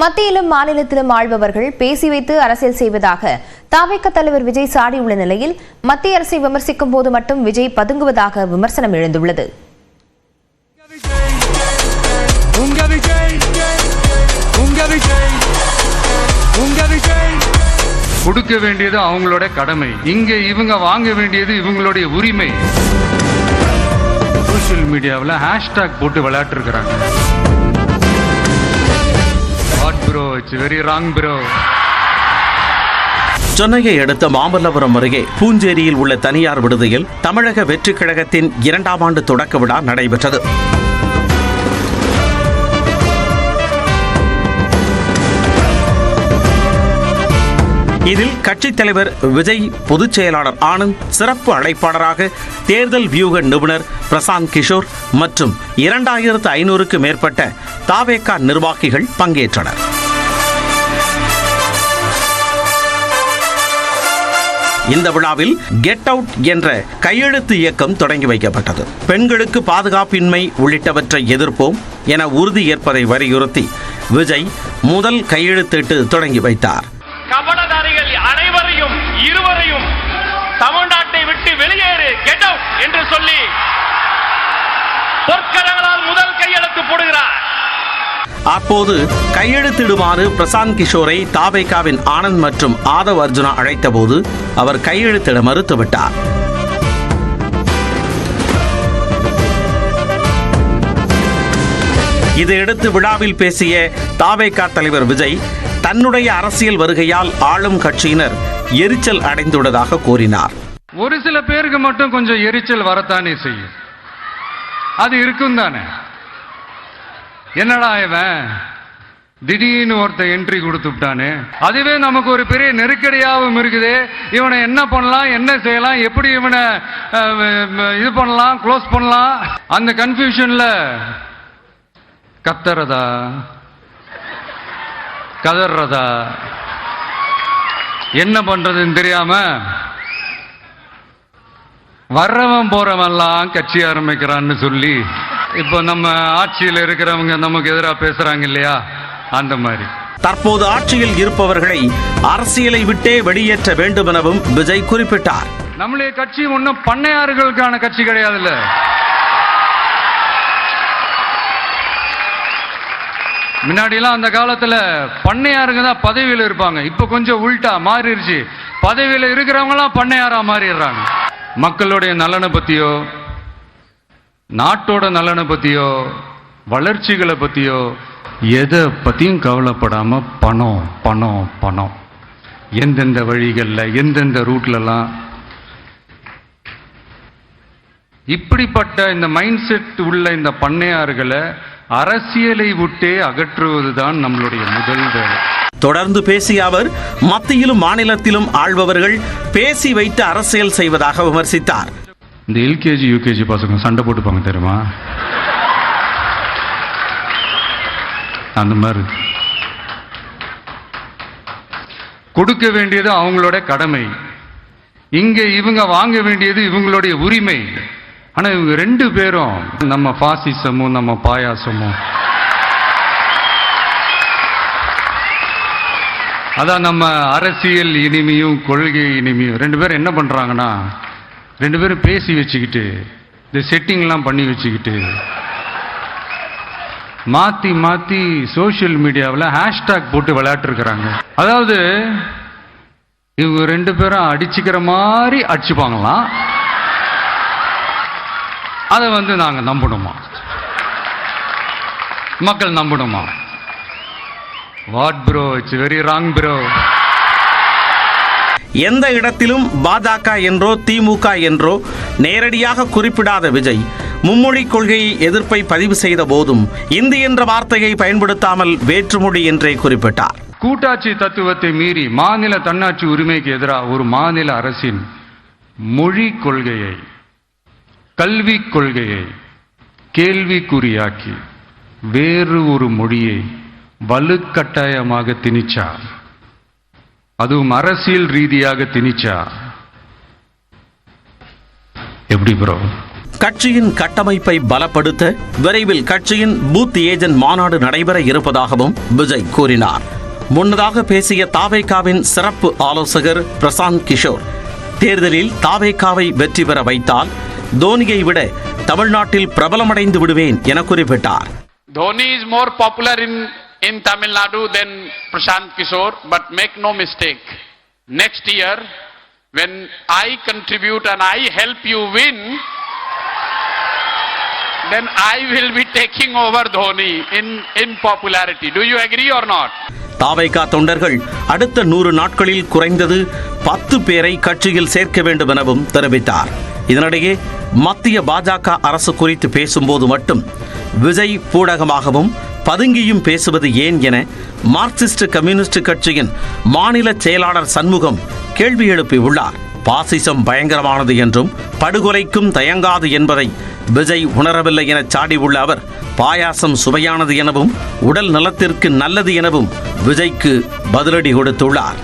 மத்தியிலும் மாநிலத்திலும் ஆள்பவர்கள் பேசி வைத்து அரசியல் செய்வதாக தவிக தலைவர் விஜய் சாடியுள்ள நிலையில் மத்திய அரசை விமர்சிக்கும் போது மட்டும் விஜய் பதுங்குவதாக விமர்சனம் எழுந்துள்ளது. கொடுக்க வேண்டியது அவங்களோட கடமை, இங்க இவங்க வாங்க வேண்டியது இவங்களுடைய உரிமை. சோசியல் மீடியாவில் ஹேஷ்டாக் போட்டு விளையாட்டு இருக்கிறாங்க. சென்னையை அடுத்த மாமல்லபுரம் அருகே பூஞ்சேரியில் உள்ள தனியார் விடுதியில் தமிழக வெற்றிக் கழகத்தின் 2ஆம் ஆண்டு தொடக்க விழா நடைபெற்றது. இதில் கட்சித் தலைவர் விஜய், பொதுச் செயலாளர் ஆனந்த், சிறப்பு அழைப்பாளராக தேர்தல் வியூக நிபுணர் பிரசாந்த் கிஷோர் மற்றும் 2500க்கு மேற்பட்ட தவிக நிர்வாகிகள் பங்கேற்றனர். இந்த விழாவில் கெட் அவுட் என்ற கையெழுத்து இயக்கம் தொடங்கி வைக்கப்பட்டது. பெண்களுக்கு பாதுகாப்பின்மை உள்ளிட்டவற்றை எதிர்ப்போம் என உறுதி ஏற்பதை வலியுறுத்தி விஜய் முதல் கையெழுத்திட்டு தொடங்கி வைத்தார். கபடதாரிகள் அனைவரையும் இருவரையும் தமிழ்நாட்டை விட்டு வெளியேறு, கெட் அவுட் என்று சொல்லி பொற்கரங்களால் முதல் கையெழுத்து போடுகிறார். அப்போது கையெழுத்திடுமாறு பிரசாந்த் கிஷோரை தவிகவின் ஆனந்த் மற்றும் ஆதவ் அர்ஜுனா அழைத்தபோது அவர் கையெழுத்திட மறுத்துவிட்டார். இதையடுத்து விழாவில் பேசிய தவிக தலைவர் விஜய் தன்னுடைய அரசியல் வருகையால் ஆளும் கட்சியினர் எரிச்சல் அடைந்துள்ளதாக கூறினார். ஒரு சில பேருக்கு மட்டும் கொஞ்சம் எரிச்சல் வரத்தானே செய்யும், அது இருக்கும் தானே. என்னடா இவன் திடீர்னு ஒருத்த என்ட்ரி கொடுத்துட்டானே, அதுவே நமக்கு ஒரு பெரிய நெருக்கடியாகவும் இருக்குது. இவனை என்ன பண்ணலாம், என்ன செய்யலாம், எப்படி இவனை இது பண்ணலாம், க்ளோஸ் பண்ணலாம், அந்த கன்ஃபியூஷன்ல கத்துறதா கதறதா என்ன பண்றதுன்னு தெரியாம வர்றவன் போறவன்லாம் கட்சி ஆரம்பிக்கிறான்னு சொல்லி இப்போ நம்ம ஆட்சியில் இருக்கிறவங்க நமக்கு எதிராக பேசுறாங்க இல்லையா, அந்த மாதிரி. தற்போது ஆட்சியில் இருப்பவர்களை அரசியலை விட்டே வெளியேற்ற வேண்டும் எனவும் விஜய் குறிப்பிட்டார். நம்முடைய கட்சி ஒன்றும் பண்ணையாறுகளுக்கான கட்சி கிடையாதுல்ல. முன்னாடிலாம் அந்த காலத்துல பண்ணையாருங்க தான் பதவியில் இருப்பாங்க. இப்ப கொஞ்சம் உள்டா மாறிடுச்சு, பதவியில் இருக்கிறவங்களாம் பண்ணையாரா மாறிடுறாங்க. மக்களுடைய நலனை பத்தியோ, நாட்டோட நலனை பத்தியோ, வளர்ச்சிகளை பத்தியோ எதை பத்தியும் கவலைப்படாம பணம் பணம் பணம், எந்தெந்த வழிகளில் எந்தெந்த ரூட்லலாம். இப்படிப்பட்ட இந்த மைண்ட் செட் உள்ள இந்த பண்ணையார்களை அரசியலை விட்டே அகற்றுவதுதான் நம்மளுடைய முதல் வேலை. தொடர்ந்து பேசிய அவர் மத்தியிலும் மாநிலத்திலும் ஆள்பவர்கள் பேசி வைத்து அரசியல் செய்வதாக விமர்சித்தார். இந்த எல்கேஜி யூகேஜி பசங்க சண்டை போட்டுப்பாங்க தெரியுமா, அந்த மாதிரி. கொடுக்க வேண்டியது அவங்களோட கடமை, இங்க இவங்க வாங்க வேண்டியது இவங்களுடைய உரிமை. ஆனா இவங்க ரெண்டு பேரும் நம்ம பாசிசமும் நம்ம பாயாசமும், அதான் நம்ம அரசியல் இனிமையும் கொள்கை இனிமையும், ரெண்டு பேரும் என்ன பண்றாங்கன்னா, ரெண்டு பேரும் பேசி வச்சுக்கிட்டு இந்த செட்டிங்லாம் பண்ணி வச்சுக்கிட்டு மாத்தி மாத்தி சோசியல் மீடியாவில் ஹேஷ்டாக் போட்டு விளையாட்டு இருக்கிறாங்க. அதாவது இவங்க ரெண்டு பேரும் அடிச்சுக்கிற மாதிரி அடிச்சுப்பாங்களாம், அதை நாங்க நம்பணுமா, மக்கள் நம்பணுமா? What bro, it's very wrong bro. எந்த இடத்திலும் பாஜக என்றோ திமுக என்றோ நேரடியாக குறிப்பிடாத விஜய் மும்மொழி கொள்கையை எதிர்ப்பை பதிவு செய்த போதும் இந்தி என்ற வார்த்தையை பயன்படுத்தாமல் வேற்றுமொழி என்றே குறிப்பிட்டார். கூட்டாட்சி தத்துவத்தை மீறி மாநில தன்னாட்சி உரிமைக்கு எதிராக ஒரு மாநில அரசின் மொழி கொள்கையை, கல்வி கொள்கையை கேள்விக்குறியாக்கி வேறு ஒரு மொழியை வலுக்கட்டாயமாக திணிச்சா, அதுவும் அரசியல் ரீதியாக திணிச்சா எப்படி ப்ரோ? கட்சியின் கட்டமைப்பை பலப்படுத்த விரைவில் கட்சியின் பூத் ஏஜென்ட் மாநாடு நடைபெற இருப்பதாகவும் விஜய் கூறினார். முன்னதாக பேசிய தாவேகாவின் சிறப்பு ஆலோசகர் பிரசாந்த் கிஷோர், தேர்தலில் தாவேகாவை வெற்றி பெற வைத்தால் தோனியை விட தமிழ்நாட்டில் பிரபலமடைந்து விடுவேன் என குறிப்பிட்டார். Dhoni is more popular in Tamil Nadu than Prashant Kishore, but make no mistake, next year when I contribute and I help you win, then I will be taking over Dhoni in popularity. Do you agree or not? தாவேகா தொண்டர்கள் அடுத்த 100 நாட்களில் குறைந்தது 10 பேரை கட்சியில் சேர்க்க வேண்டும் எனவும் தெரிவித்தார். இதனிடையே மத்திய பாஜக அரசு குறித்து பேசும்போது மட்டும் விஜய் பூடகமாகவும் பதுங்கியும் பேசுவது ஏன் என மார்க்சிஸ்ட் கம்யூனிஸ்ட் கட்சியின் மாநில செயலாளர் சண்முகம் கேள்வி எழுப்பியுள்ளார். பாசிசம் பயங்கரமானது என்றும் படுகொலைக்கும் தயங்காது என்பதை விஜய் உணரவில்லை என சாடியுள்ள அவர், பாயாசம் சுவையானது எனவும் உடல் நலத்திற்கு நல்லது எனவும் விஜய்க்கு பதிலடி கொடுத்துள்ளார்.